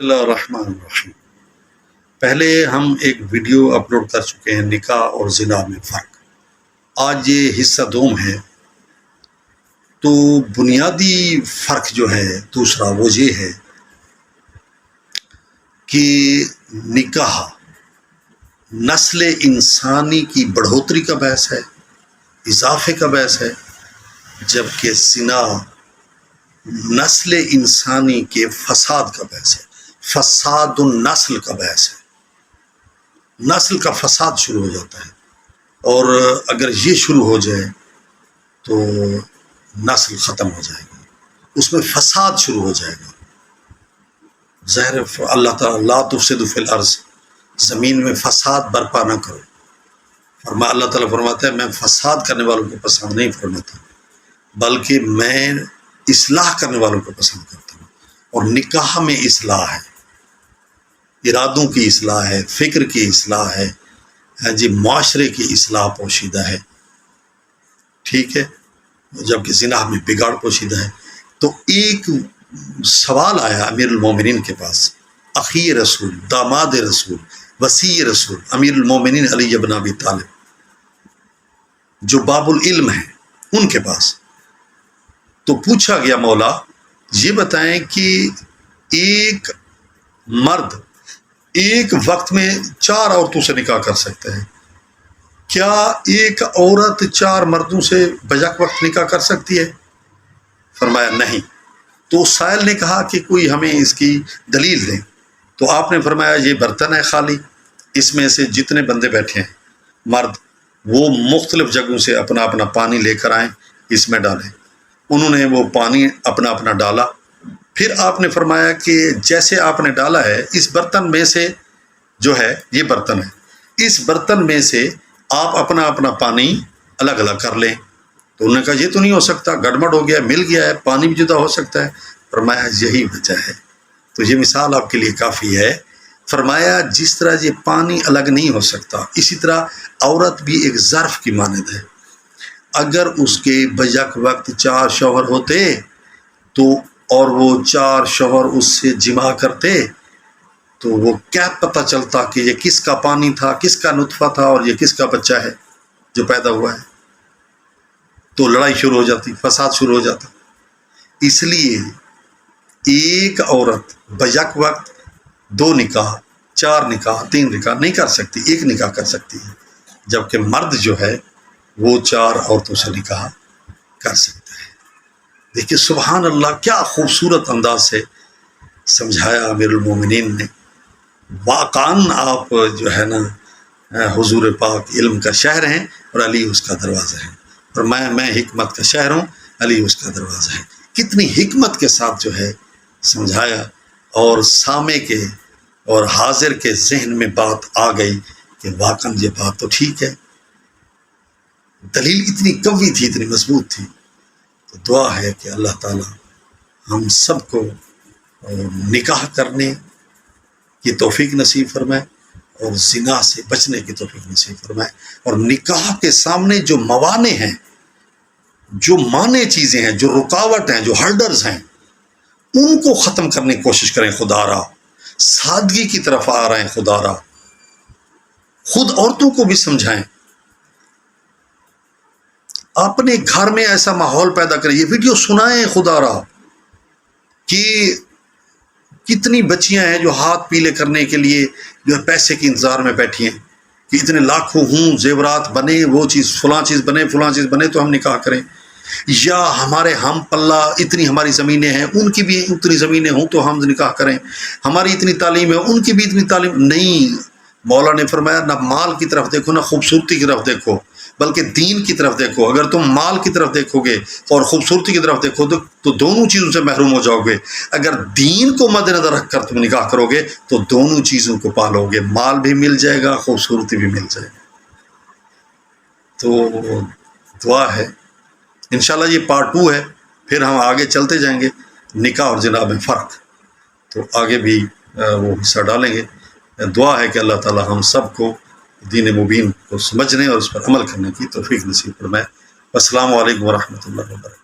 بسم اللہ الرحمن الرحیم۔ پہلے ہم ایک ویڈیو اپلوڈ کر چکے ہیں نکاح اور زنا میں فرق۔ آج یہ حصہ دوم ہے۔ تو بنیادی فرق جو ہے دوسرا وہ یہ ہے کہ نکاح نسل انسانی کی بڑھوتری کا باعث ہے، اضافے کا باعث ہے، جبکہ زنا نسل انسانی کے فساد کا باعث ہے، فساد النسل کا باعث ہے۔ نسل کا فساد شروع ہو جاتا ہے، اور اگر یہ شروع ہو جائے تو نسل ختم ہو جائے گی، اس میں فساد شروع ہو جائے گا۔ ظاہر اللہ تعالیٰ لا تفسدوا فی الارض، زمین میں فساد برپا نہ کرو۔ اللہ تعالیٰ فرماتا ہے میں فساد کرنے والوں کو پسند نہیں فرماتا، بلکہ میں اصلاح کرنے والوں کو پسند کرتا ہوں۔ اور نکاح میں اصلاح ہے، ارادوں کی اصلاح ہے، فکر کی اصلاح ہے، معاشرے کی اصلاح پوشیدہ ہے، ٹھیک ہے، جبکہ زنا میں بگاڑ پوشیدہ ہے۔ تو ایک سوال آیا امیر المومنین کے پاس، اخی رسول، داماد رسول، وصی رسول امیر المومنین علی بن ابی طالب، جو باب العلم ہیں، ان کے پاس۔ تو پوچھا گیا مولا یہ بتائیں کہ ایک مرد ایک وقت میں 4 عورتوں سے نکاح کر سکتا ہے، کیا ایک عورت 4 مردوں سے بیک وقت نکاح کر سکتی ہے؟ فرمایا نہیں۔ تو سائل نے کہا کہ کوئی ہمیں اس کی دلیل دیں۔ تو آپ نے فرمایا یہ برتن ہے خالی، اس میں سے جتنے بندے بیٹھے ہیں مرد، وہ مختلف جگہوں سے اپنا اپنا پانی لے کر آئیں، اس میں ڈالیں۔ انہوں نے وہ پانی اپنا اپنا ڈالا، پھر آپ نے فرمایا کہ جیسے آپ نے ڈالا ہے اس برتن میں سے جو ہے، یہ برتن ہے، اس برتن میں سے آپ اپنا اپنا پانی الگ الگ کر لیں۔ تو انہوں نے کہا یہ تو نہیں ہو سکتا، گڑبڑ ہو گیا، مل گیا ہے، پانی بھی جدا ہو سکتا ہے۔ فرمایا یہی وجہ ہے۔ تو یہ مثال آپ کے لیے کافی ہے۔ فرمایا جس طرح یہ پانی الگ نہیں ہو سکتا، اسی طرح عورت بھی ایک ظرف کی مانند ہے۔ اگر اس کے بیک وقت 4 شوہر ہوتے تو اور وہ 4 شوہر اس سے جمع کرتے تو وہ کیا پتہ چلتا کہ یہ کس کا پانی تھا، کس کا نطفہ تھا، اور یہ کس کا بچہ ہے جو پیدا ہوا ہے؟ تو لڑائی شروع ہو جاتی، فساد شروع ہو جاتا۔ اس لیے ایک عورت بیک وقت 2 نکاح، 4 نکاح، 3 نکاح نہیں کر سکتی، ایک نکاح کر سکتی ہے، جبکہ مرد جو ہے وہ 4 عورتوں سے نکاح کر سکتا ہے۔ دیکھیے سبحان اللہ، کیا خوبصورت انداز سے سمجھایا امیر المومنین نے۔ واقعاً آپ جو ہے نا حضور پاک علم کا شہر ہیں اور علی اس کا دروازہ ہے، اور میں حکمت کا شہر ہوں، علی اس کا دروازہ ہے۔ کتنی حکمت کے ساتھ جو ہے سمجھایا، اور سامع کے اور حاضر کے ذہن میں بات آ گئی کہ واقعاً یہ بات تو ٹھیک ہے۔ دلیل اتنی قوی تھی، اتنی مضبوط تھی۔ تو دعا ہے کہ اللہ تعالی ہم سب کو نکاح کرنے کی توفیق نصیب فرمائے، اور زنا سے بچنے کی توفیق نصیب فرمائے، اور نکاح کے سامنے جو موانع ہیں، جو مانع چیزیں ہیں، جو رکاوٹ ہیں، جو ہرڈرز ہیں، ان کو ختم کرنے کی کوشش کریں خدا را۔ سادگی کی طرف آ رہے ہیں خدا را، خود عورتوں کو بھی سمجھائیں، اپنے گھر میں ایسا ماحول پیدا کریں، یہ ویڈیو سنائیں خدا را کہ کتنی بچیاں ہیں جو ہاتھ پیلے کرنے کے لیے جو پیسے کے انتظار میں بیٹھی ہیں کہ اتنے لاکھوں ہوں، زیورات بنے، وہ چیز فلاں چیز بنے، فلاں چیز بنے تو ہم نکاح کریں، یا ہمارے ہم پلہ اتنی ہماری زمینیں ہیں، ان کی بھی اتنی زمینیں ہوں تو ہم نکاح کریں، ہماری اتنی تعلیم ہے ان کی بھی اتنی تعلیم نہیں۔ مولا نے فرمایا نہ مال کی طرف دیکھو، نہ خوبصورتی کی طرف دیکھو، بلکہ دین کی طرف دیکھو۔ اگر تم مال کی طرف دیکھو گے اور خوبصورتی کی طرف دیکھو تو دونوں چیزوں سے محروم ہو جاؤ گے۔ اگر دین کو مد نظر رکھ کر تم نکاح کرو گے تو دونوں چیزوں کو پالو گے، مال بھی مل جائے گا، خوبصورتی بھی مل جائے گا۔ تو دعا ہے انشاءاللہ یہ پارٹ 2 ہے، پھر ہم آگے چلتے جائیں گے نکاح اور زنا میں فرق، تو آگے بھی وہ حصہ ڈالیں گے۔ دعا ہے کہ اللہ تعالی ہم سب کو دین مبین کو سمجھنے اور اس پر عمل کرنے کی توفیق نصیب فرمائے۔ السلام علیکم ورحمۃ اللہ وبرکاتہ۔